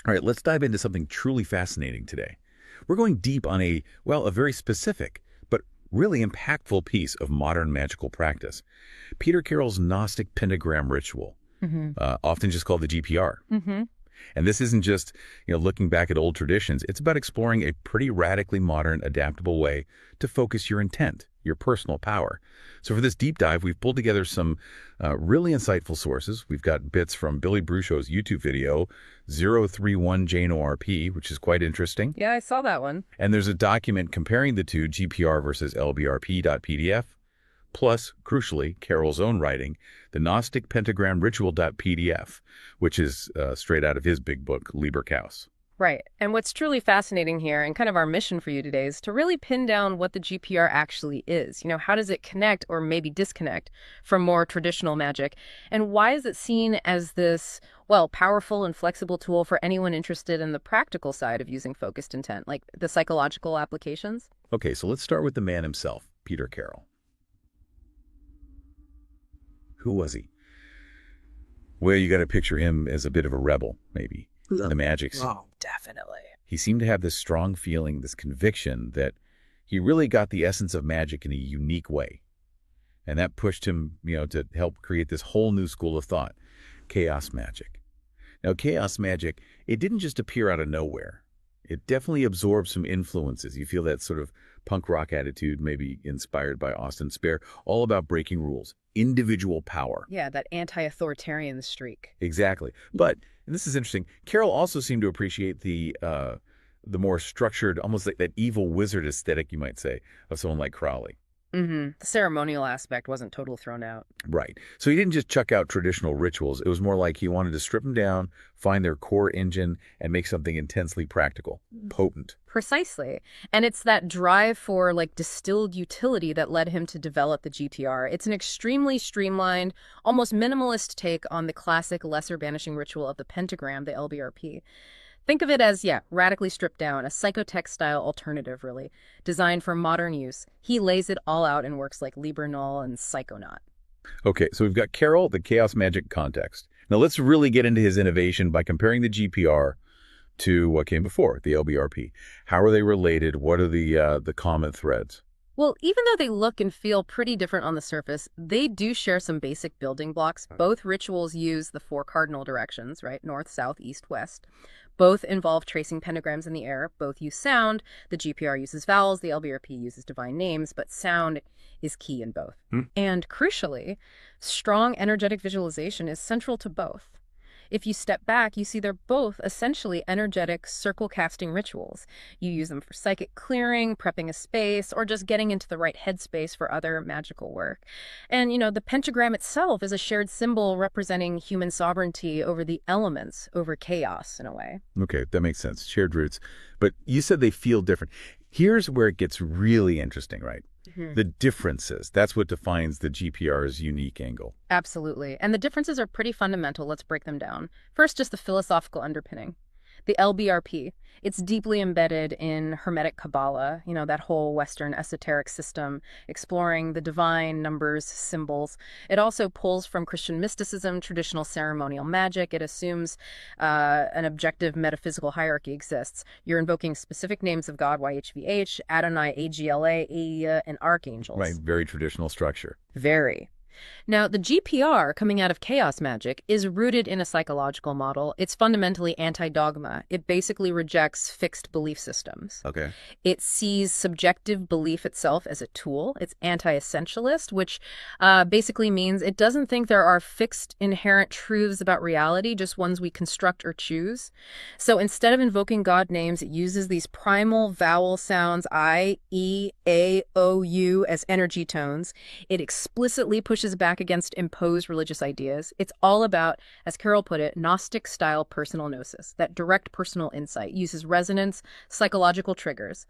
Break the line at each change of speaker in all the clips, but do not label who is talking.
All right, let's dive into something truly fascinating today. We're going deep on a very specific, but really impactful piece of modern magical practice. Peter Carroll's Gnostic Pentagram ritual,
Hmm.
often just called the GPR.
Hmm.
And this isn't just, looking back at old traditions. It's about exploring a pretty radically modern, adaptable way to focus your intent, your personal power. So for this deep dive, we've pulled together some really insightful sources. We've got bits from Billy Brusho's YouTube video, 031 Jane ORP, which is quite interesting.
Yeah, I saw that one.
And there's a document comparing the two, GPR versus LBRP.pdf, plus, crucially, Carroll's own writing, the Gnostic Pentagram Ritual.pdf, which is straight out of his big book, Liber Caus.
Right. And what's truly fascinating here, and kind of our mission for you today, is to really pin down what the GPR actually is. How does it connect or maybe disconnect from more traditional magic? And why is it seen as this, well, powerful and flexible tool for anyone interested in the practical side of using focused intent, like the psychological applications?
Okay, so let's start with the man himself, Peter Carroll. Who was he? Well, you got to picture him as a bit of a rebel, maybe, in the magics.
Oh, definitely.
He seemed to have this strong feeling, this conviction that he really got the essence of magic in a unique way. And that pushed him, to help create this whole new school of thought, chaos magic. Now, chaos magic, it didn't just appear out of nowhere. It definitely absorbed some influences. You feel that sort of punk rock attitude, maybe inspired by Austin Spare, all about breaking rules, individual power.
Yeah, that anti-authoritarian streak.
Exactly. But, and this is interesting, Carroll also seemed to appreciate the more structured, almost like that evil wizard aesthetic, you might say, of someone like Crowley.
The ceremonial aspect wasn't totally thrown out.
Right. So he didn't just chuck out traditional rituals. It was more like he wanted to strip them down, find their core engine, and make something intensely practical, potent.
Precisely. And it's that drive for distilled utility that led him to develop the GPR. It's an extremely streamlined, almost minimalist take on the classic lesser banishing ritual of the pentagram, the LBRP. Think of it as, yeah, radically stripped down, a psychotech-style alternative, really, designed for modern use. He lays it all out in works like Liber Null and Psychonaut.
Okay, so we've got Carroll, the chaos magic context. Now let's really get into his innovation by comparing the GPR to what came before, the LBRP. How are they related? What are the common threads?
Well, even though they look and feel pretty different on the surface, they do share some basic building blocks. Both rituals use the four cardinal directions, right? North, south, east, west. Both involve tracing pentagrams in the air. Both use sound. The GPR uses vowels. The LBRP uses divine names, but sound is key in both. And crucially, strong energetic visualization is central to both. If you step back, you see they're both essentially energetic circle casting rituals. You use them for psychic clearing, prepping a space, or just getting into the right headspace for other magical work. And, the pentagram itself is a shared symbol representing human sovereignty over the elements, over chaos in a way.
Okay, that makes sense. Shared roots. But you said they feel different. Here's where it gets really interesting, right? The differences. That's what defines the GPR's unique angle.
Absolutely. And the differences are pretty fundamental. Let's break them down. First, just the philosophical underpinning. The LBRP, it's deeply embedded in Hermetic Kabbalah, that whole Western esoteric system, exploring the divine, numbers, symbols. It also pulls from Christian mysticism, traditional ceremonial magic. It assumes an objective metaphysical hierarchy exists. You're invoking specific names of God, YHVH, Adonai, AGLA, Aia, and archangels.
Right, very traditional structure.
Very. Now, the GPR, coming out of chaos magic, is rooted in a psychological model. It's fundamentally anti-dogma. It basically rejects fixed belief systems.
Okay.
It sees subjective belief itself as a tool. It's anti-essentialist, which basically means it doesn't think there are fixed inherent truths about reality, just ones we construct or choose. So instead of invoking God names, it uses these primal vowel sounds, I, E, A, O, U, as energy tones. It explicitly pushes back against imposed religious ideas. It's all about, as Carroll put it, Gnostic-style personal gnosis, that direct personal insight, uses resonance, psychological triggers.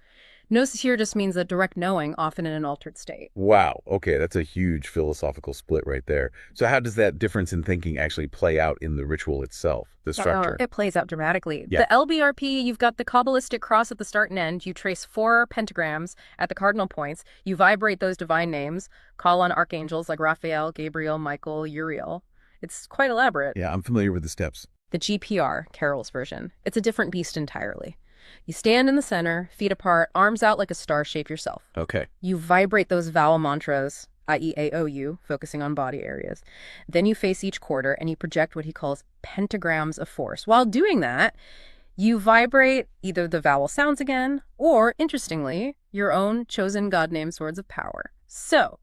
Gnosis here just means a direct knowing, often in an altered state.
Wow. Okay, that's a huge philosophical split right there. So how does that difference in thinking actually play out in the ritual itself, the structure?
It plays out dramatically.
Yeah.
The LBRP, you've got the Kabbalistic cross at the start and end. You trace 4 pentagrams at the cardinal points. You vibrate those divine names, call on archangels like Raphael, Gabriel, Michael, Uriel. It's quite elaborate.
Yeah, I'm familiar with the steps.
The GPR, Carol's version. It's a different beast entirely. You stand in the center, feet apart, arms out like a star shape yourself.
Okay.
You vibrate those vowel mantras, i.e. AOU, focusing on body areas. Then you face each quarter and you project what he calls pentagrams of force. While doing that, you vibrate either the vowel sounds again, or, interestingly, your own chosen god-named swords of power. So,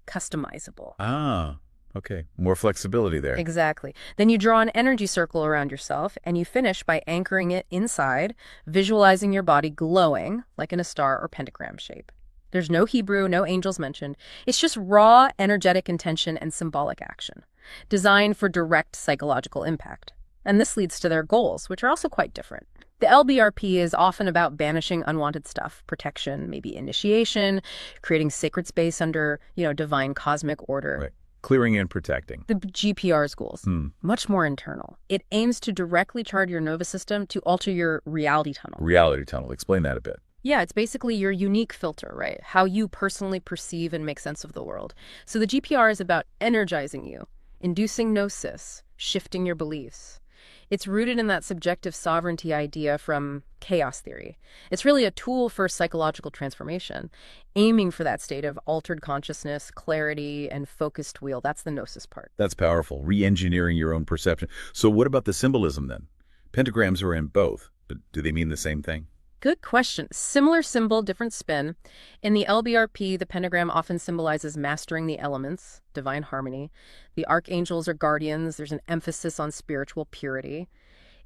customizable.
Ah, okay. More flexibility there.
Exactly. Then you draw an energy circle around yourself, and you finish by anchoring it inside, visualizing your body glowing, like in a star or pentagram shape. There's no Hebrew, no angels mentioned. It's just raw, energetic intention and symbolic action, designed for direct psychological impact. And this leads to their goals, which are also quite different. The LBRP is often about banishing unwanted stuff, protection, maybe initiation, creating sacred space under, divine cosmic order.
Right. Clearing and protecting.
The GPR's goals, much more internal. It aims to directly charge your nervous system to alter your reality tunnel.
Reality tunnel. Explain that a bit.
Yeah, it's basically your unique filter, right? How you personally perceive and make sense of the world. So the GPR is about energizing you, inducing gnosis, shifting your beliefs. It's rooted in that subjective sovereignty idea from chaos theory. It's really a tool for psychological transformation, aiming for that state of altered consciousness, clarity, and focused wheel. That's the gnosis part.
That's powerful. Re-engineering your own perception. So what about the symbolism then? Pentagrams are in both, but do they mean the same thing?
Good question. Similar symbol, different spin. In the LBRP, the pentagram often symbolizes mastering the elements, divine harmony. The archangels are guardians. There's an emphasis on spiritual purity.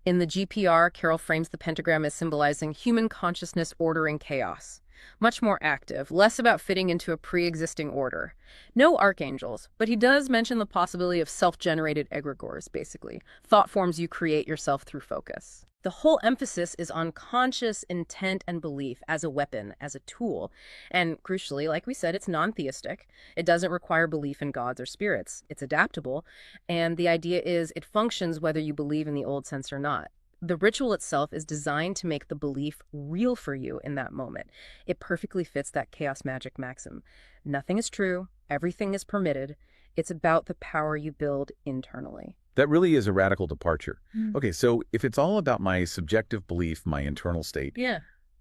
In the GPR, Carol frames the pentagram as symbolizing human consciousness ordering chaos. Much more active, less about fitting into a pre-existing order. No archangels, but he does mention the possibility of self-generated egregores, basically. Thought forms you create yourself through focus. The whole emphasis is on conscious intent and belief as a weapon, as a tool. And crucially, like we said, it's non-theistic. It doesn't require belief in gods or spirits. It's adaptable. And the idea is it functions whether you believe in the old sense or not. The ritual itself is designed to make the belief real for you in that moment. It perfectly fits that chaos magic maxim. Nothing is true. Everything is permitted. It's about the power you build internally.
That really is a radical departure. Okay, so if it's all about my subjective belief, my internal state,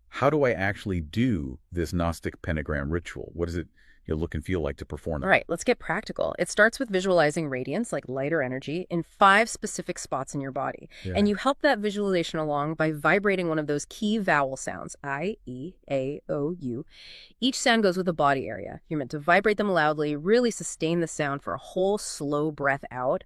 how do I actually do this Gnostic pentagram ritual? What does it look and feel like to perform it?
All right, let's get practical. It starts with visualizing radiance, like light or energy, in 5 specific spots in your body.
Yeah.
And you help that visualization along by vibrating one of those key vowel sounds, I, E, A, O, U. Each sound goes with a body area. You're meant to vibrate them loudly, really sustain the sound for a whole slow breath out.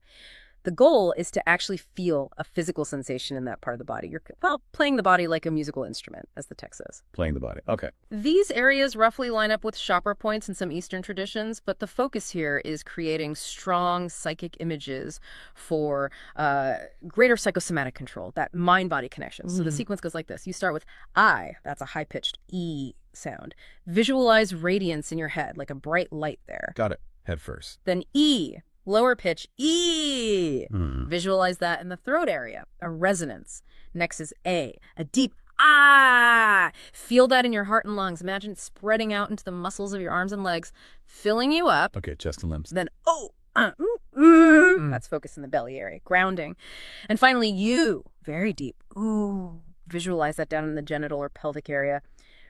The goal is to actually feel a physical sensation in that part of the body. You're, playing the body like a musical instrument, as the text says.
Playing the body. Okay.
These areas roughly line up with chakra points in some Eastern traditions, but the focus here is creating strong psychic images for greater psychosomatic control, that mind-body connection. So the sequence goes like this. You start with I, that's a high-pitched E sound. Visualize radiance in your head, like a bright light there.
Got it. Head first.
Then E, lower pitch, E. Visualize that in the throat area, a resonance. Next is A, a deep ah. Feel that in your heart and lungs. Imagine it spreading out into the muscles of your arms and legs, filling you up.
Okay, chest and limbs.
Then O, that's focus in the belly area, grounding. And finally, U, very deep. Ooh, visualize that down in the genital or pelvic area.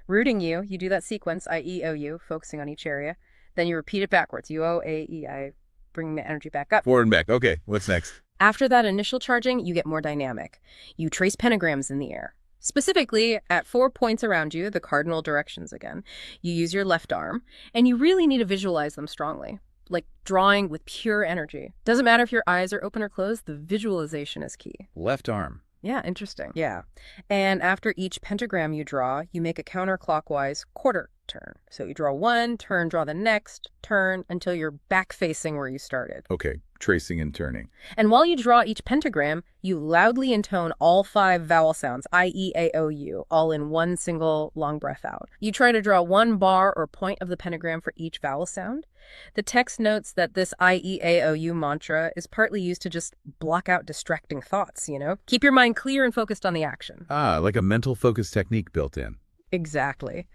Rooting U, you do that sequence, I-E-O-U, focusing on each area. Then you repeat it backwards, U-O-A-E-I. Bring the energy back up.
Forward and back. Okay, what's next?
After that initial charging, you get more dynamic. You trace pentagrams in the air. Specifically, at 4 points around you, the cardinal directions again. You use your left arm, and you really need to visualize them strongly, like drawing with pure energy. Doesn't matter if your eyes are open or closed, the visualization is key.
Left arm.
Yeah, interesting. Yeah. And after each pentagram you draw, you make a counterclockwise quarter turn. So you draw one, turn, draw the next, turn, until you're back facing where you started.
Okay, tracing and turning.
And while you draw each pentagram, you loudly intone all 5 vowel sounds, I-E-A-O-U, all in one single long breath out. You try to draw one bar or point of the pentagram for each vowel sound. The text notes that this I-E-A-O-U mantra is partly used to just block out distracting thoughts, Keep your mind clear and focused on the action.
Ah, like a mental focus technique built in.
Exactly.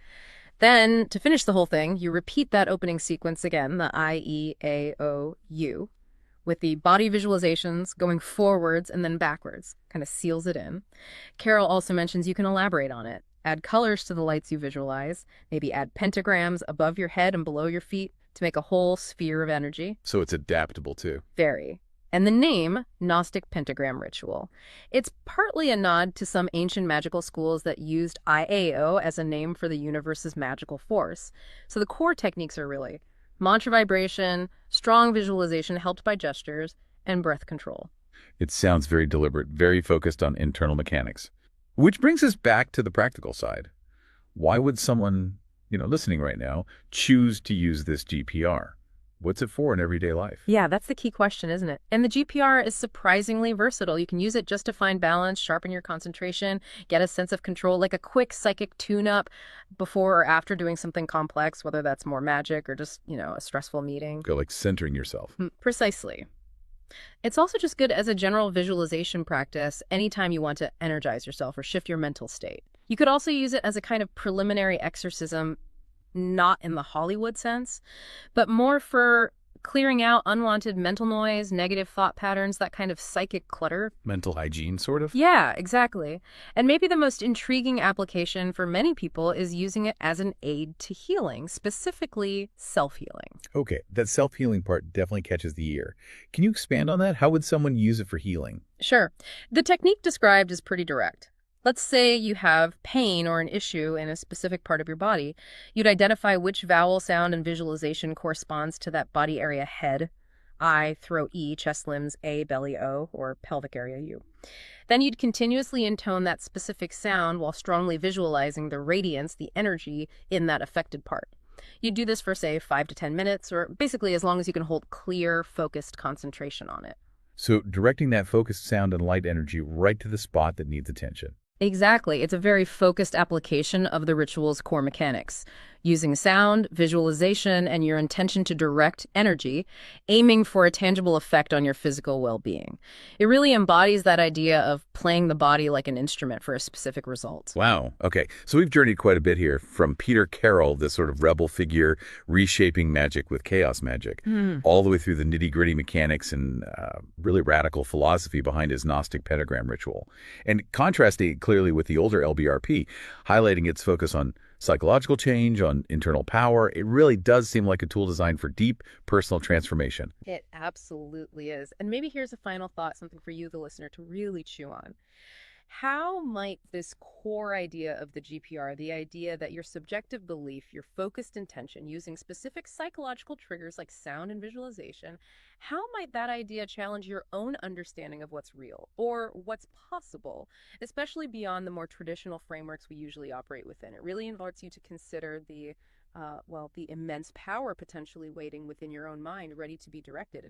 Then, to finish the whole thing, you repeat that opening sequence again, the I-E-A-O-U, with the body visualizations going forwards and then backwards, kind of seals it in. Carol also mentions you can elaborate on it. Add colors to the lights you visualize, maybe add pentagrams above your head and below your feet to make a whole sphere of energy.
So it's adaptable too.
Very. And the name, Gnostic Pentagram Ritual. It's partly a nod to some ancient magical schools that used IAO as a name for the universe's magical force. So the core techniques are really mantra vibration, strong visualization helped by gestures, and breath control.
It sounds very deliberate, very focused on internal mechanics. Which brings us back to the practical side. Why would someone, listening right now, choose to use this GPR? What's it for in everyday life?
Yeah, that's the key question, isn't it? And the GPR is surprisingly versatile. You can use it just to find balance, sharpen your concentration, get a sense of control, like a quick psychic tune-up before or after doing something complex, whether that's more magic or just, a stressful meeting.
Go like centering yourself.
Precisely. It's also just good as a general visualization practice anytime you want to energize yourself or shift your mental state. You could also use it as a kind of preliminary exorcism, not in the Hollywood sense, but more for clearing out unwanted mental noise, negative thought patterns, that kind of psychic clutter.
Mental hygiene, sort of?
Yeah, exactly. And maybe the most intriguing application for many people is using it as an aid to healing, specifically self-healing.
Okay, that self-healing part definitely catches the ear. Can you expand on that? How would someone use it for healing?
Sure. The technique described is pretty direct. Let's say you have pain or an issue in a specific part of your body. You'd identify which vowel sound and visualization corresponds to that body area: head, I, throat, E, chest, limbs, A, belly, O, or pelvic area, U. Then you'd continuously intone that specific sound while strongly visualizing the radiance, the energy in that affected part. You'd do this for, say, 5 to 10 minutes, or basically as long as you can hold clear, focused concentration on it.
So directing that focused sound and light energy right to the spot that needs attention.
Exactly. It's a very focused application of the ritual's core mechanics, using sound, visualization, and your intention to direct energy, aiming for a tangible effect on your physical well-being. It really embodies that idea of playing the body like an instrument for a specific result.
Wow. Okay. So we've journeyed quite a bit here from Peter Carroll, this sort of rebel figure reshaping magic with chaos magic, all the way through the nitty-gritty mechanics and really radical philosophy behind his Gnostic pentagram ritual. And contrasting it clearly with the older LBRP, highlighting its focus on psychological change, on internal power. It really does seem like a tool designed for deep personal transformation.
It absolutely is. And maybe here's a final thought, something for you, the listener, to really chew on. How might this core idea of the GPR, the idea that your subjective belief, your focused intention, using specific psychological triggers like sound and visualization, how might that idea challenge your own understanding of what's real or what's possible, especially beyond the more traditional frameworks we usually operate within? It really invites you to consider the immense power potentially waiting within your own mind, ready to be directed.